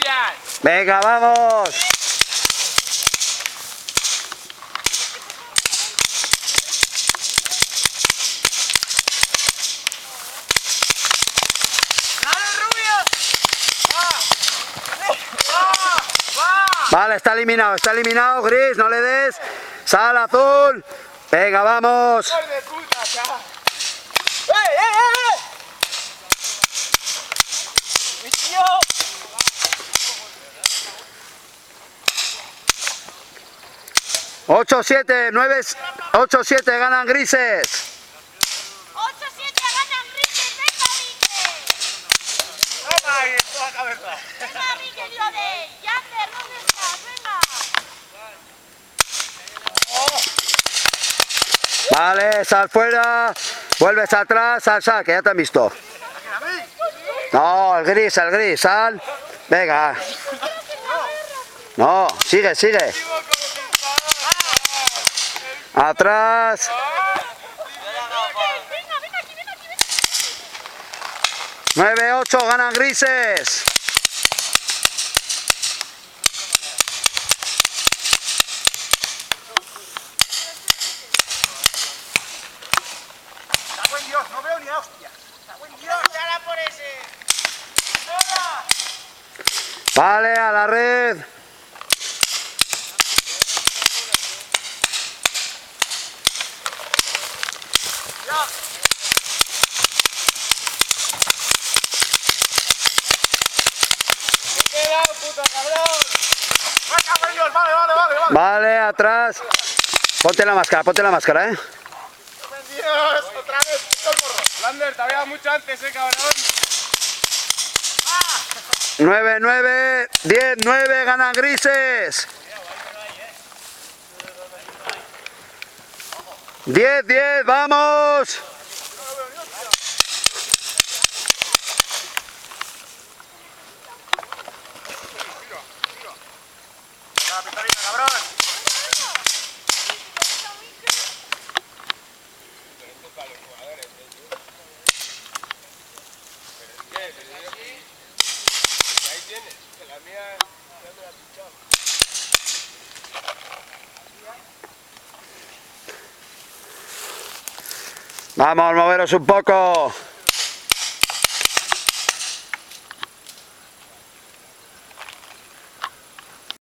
Gracias. Venga, vamos. Vale, está eliminado, gris, no le des. Sal, azul. Venga, vamos. Ocho, siete, 9, 8-7 ganan grises. 8-7 ganan grises, venga Miguel. Venga Miguel y lo de Yander, ¿dónde estás? Venga. Vale, sal fuera. Vuelves atrás, sal, que ya te han visto. No, el gris, sal. Venga. No, sigue. Atrás. Venga, aquí. 9-8 ganan grises. Dios, no veo ni a hostias. Dios, dala por ese. Vale, a la red. Puta cabrón. Vale. Vale, atrás. Ponte la máscara, Dios, otra vez, puto el morro. Lander, te había mucho antes, cabrón. 9-9, 10-9 ganan grises. 10-10, vamos. Cabrón. Vamos, moveros un poco.